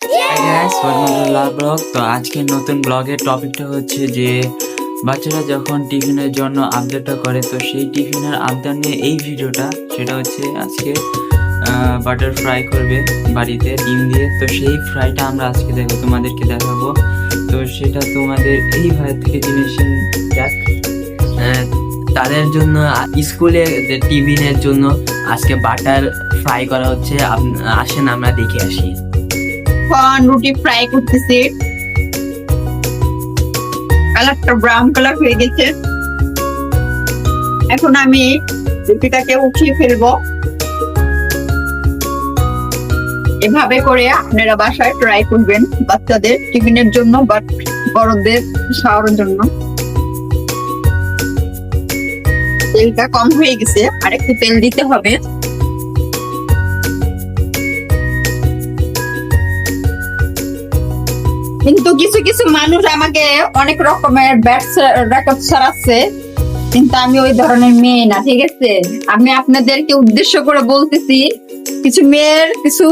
Blog. তো আজকের নতুন ব্লগের টপিকটা হচ্ছে যে বাচ্চারা যখন টিফিনের জন্য আবদারটা করে, তো সেই টিফিনের আবদার নিয়ে এই ভিডিওটা। সেটা হচ্ছে আজকে বাটার ফ্রাই করবে বাড়িতে ডিম দিয়ে। তো সেই ফ্রাইটা আমরা আজকে তোমাদেরকে দেখাবো। তো সেটা তোমাদের এই ভাইয়ের থেকে জিনিস যাক তাদের জন্য স্কুলে টিফিনের জন্য আজকে বাটার ফ্রাই করা হচ্ছে। আসেন আমরা দেখে আসি। রুটি ফ্রাই করতেছি, কালারটা ব্রাউন কালার হয়ে গেছে। এখন আমি রুটিটাকে উঠিয়ে ফেলবো। এভাবে করে আপনারা বাসায় ট্রাই করবেন বাচ্চাদের টিফিনের জন্য বা বড়দের খাওয়ার জন্য। তেলটা কম হয়ে গেছে, আর একটু তেল দিতে হবে। কিন্তু কিছু কিছু মানুষ আমাকে অনেক রকমের ব্যাড রেকর্ড ছড়াচ্ছে, কিন্তু আমি ওই ধরনের মেয়ে না, ঠিক আছে? আমি আপনাদেরকে উদ্দেশ্য করে বলতেছি, কিছু মেয়ের কিছু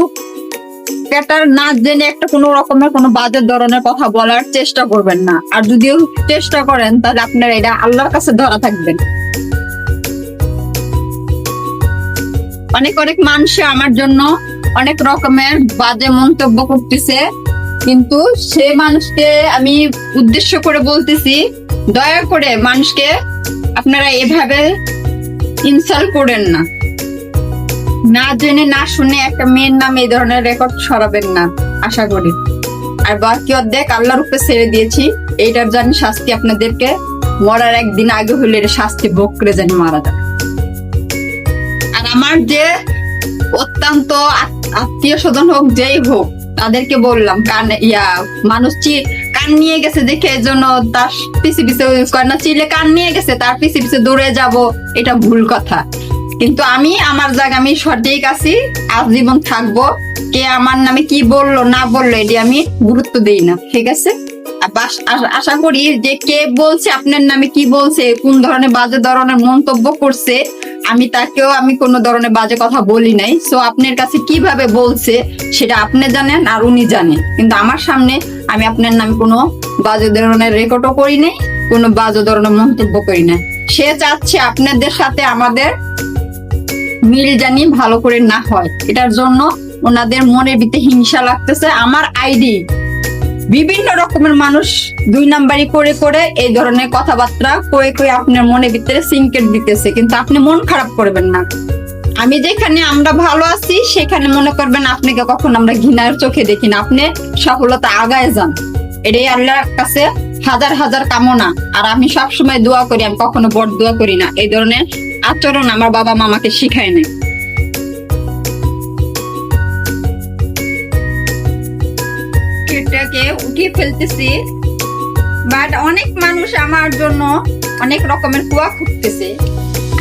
প্যাটার্ন না জেনে একটা কোনো রকমের কোনো বাজে ধরনের কথা বলার চেষ্টা করবেন না। আর যদিও চেষ্টা করেন তাহলে আপনারা এটা আল্লাহর কাছে ধরা থাকবেন। অনেক অনেক মানুষ আমার জন্য অনেক রকমের বাজে মন্তব্য করতেছে, কিন্তু সে মানুষকে আমি উদ্দেশ্য করে বলতেছি, দয়া করে মানুষকে আপনারা এভাবে ইনসাল্ট করেন না। না জেনে না শুনে একটা মেয়ের নামে এই ধরনের রেকর্ড সরাবেন না, আশা করি। আর বাকি অর্ধেক আল্লাহর উপরে ছেড়ে দিয়েছি। এইটার জানি শাস্তি আপনাদেরকে মরার একদিন আগে হলে শাস্তি ভোগ করে জানি মারা যাবে। আর আমার যে অত্যন্ত আত্মীয় স্বজন হোক, যেই হোক, তাদেরকে বললাম মানুষ কান নিয়ে গেছে দেখে এই জন্য তার পিছে পিছে না, চিলে কান নিয়ে গেছে তার পিছে পিছে দৌড়ে যাব, এটা ভুল কথা। কিন্তু আমি আমার জায়গা, আমি সঠিক আছি, আজীবন থাকবো। কে আমার নামে কি বললো না বললো এটি আমি গুরুত্ব দিই না, ঠিক আছে? আশা করি যে কে বলছে আপনার নামে কি বলছে, কোন ধরনের বাজে ধরনের মন্তব্য করছে, আমি কোনো ধরনের বাজে কথা বলি নাই। সো আপনার কাছে কিভাবে বলছে সেটা আপনি জানেন আর উনি জানেন, কিন্তু আমার সামনে আমি আপনার নামে কোনো বাজে ধরনের রেকর্ডও করি নাই, কোনো বাজে ধরনের মন্তব্য করি না। সে চাচ্ছে আপনাদের সাথে আমাদের মিল জানি ভালো করে না হয়, এটার জন্য ওনাদের মনের ভিতরে হিংসা লাগতেছে। আমার আইডি বিভিন্ন রকমের মানুষ 2 নাম্বারি করে করে এই ধরনের কথাবার্তা কয়ে আপনার মনের ভিতরে সিনকেট দিতেছে, কিন্তু আপনি মন খারাপ করবেন না। আমি যেখানে আমরা ভালো আছি সেখানে মনে করবেন আপনাকে কখন আমরা ঘৃণার চোখে দেখি না। আপনি সফলতা আগায় যান, এটাই আল্লাহর কাছে হাজার হাজার কামনা। আর আমি সবসময় দোয়া করি, আমি কখনো বড় দোয়া করি না। এই ধরনের আচরণ আমার বাবা মামাকে শিখায় নাই। এটাকে উঠিয়ে ফেলতেছি, বাট অনেক মানুষ আমার জন্য অনেক রকমের কুয়া খুঁজতেছে।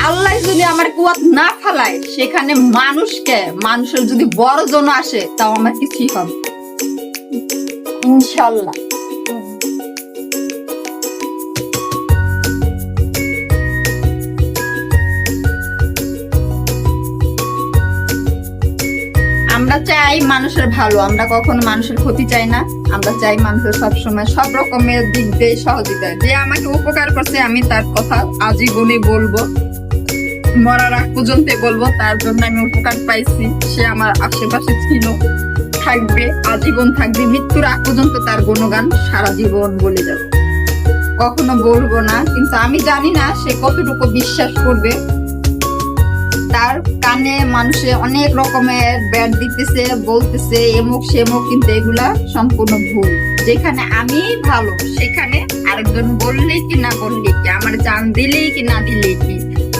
আল্লাহ যদি আমার কুয়া না ফেলায়, সেখানে মানুষের যদি বড় জন আসে, তাও আমার কিছুই হবে ইনশাল্লাহ। আমরা চাই মানুষের ভালো, আমরা কখনো মানুষের ক্ষতি চাই না। আমরা চাই মানুষের সবসময় সব রকমের দিক দিয়ে সহযোগিতা। যে আমাকে উপকার করছে আমি তার কথা আজীবনে বলবো, মরার আগ পর্যন্ত বলবো। তার জন্য আমি উপকার পাইছি, সে আমার আশেপাশে ছিল, থাকবে, আজীবন থাকবে, মৃত্যুর আগ পর্যন্ত তার গুণগান সারা জীবন বলে যাব, কখনো বলবো না। কিন্তু আমি জানি না সে কতটুকু বিশ্বাস করবে। তার কানে মানুষে অনেক রকমের ব্যাড দিতেছে, বলতেছে এমুক সেমুক, কিন্তু এগুলা সম্পূর্ণ ভুল। যেখানে আমি ভালো সেখানে আরেকজন বললেই কি না বললেই কি, আমার জান দিলেই কি না দিলেই কি,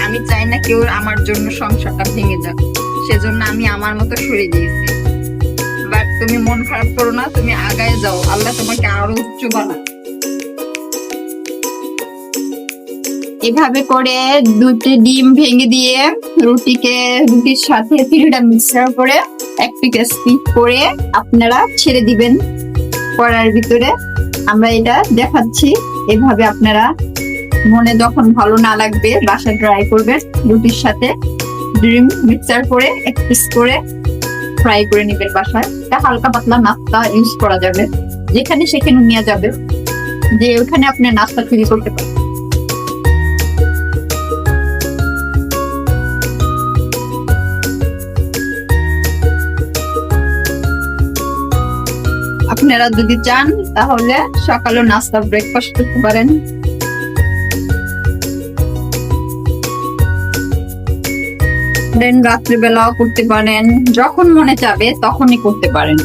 আমি চাই না কেউ আমার জন্য সংসারটা ভেঙে যাক। সেজন্য আমি আমার মতো সরে দিয়েছি। বাট তুমি মন খারাপ করো না, তুমি আগায় যাও, আল্লাহ তোমাকে আরো উচ্চ বানায়। এভাবে করে 2টি ডিম ভেঙে দিয়ে রুটির সাথে 3টা মিক্সার করে এক পিস করে আপনারা ছেড়ে দিবেন কড়াইয়ের ভিতরে। আমরা এটা দেখাচ্ছি, এভাবে আপনারা মনে যখন ভালো না লাগবে বাসায় ট্রাই করবেন। রুটির সাথে ডিম মিক্সার করে এক পিস করে ফ্রাই করে নেবেন বাসায়। এটা হালকা পাতলা নাস্তা ইউজ করা যাবে, যেখানে সেখানে নিয়ে যাবে, যে ওখানে আপনি নাস্তা তৈরি করতে পারেন। আপনারা যদি চান তাহলে সকালে নাস্তা ব্রেকফাস্ট করতে পারেন। দেন রাত্রিবেলাও করতে পারেন, যখন মনে চাবে তখনই করতে পারেন।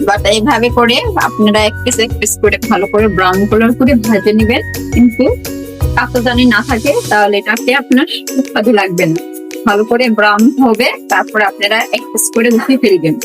বাট এইভাবে করে আপনারা এক পিস করে ভালো করে ব্রাউন কালার করে ভেজে নেবেন, কিন্তু কাঁচা জানি না থাকে তাহলে এটাকে আপনার সুস্বাদু লাগবে না। ভালো করে ব্রাউন হবে, তারপরে আপনারা এক পিস করে উঠিয়ে ফেলবেন।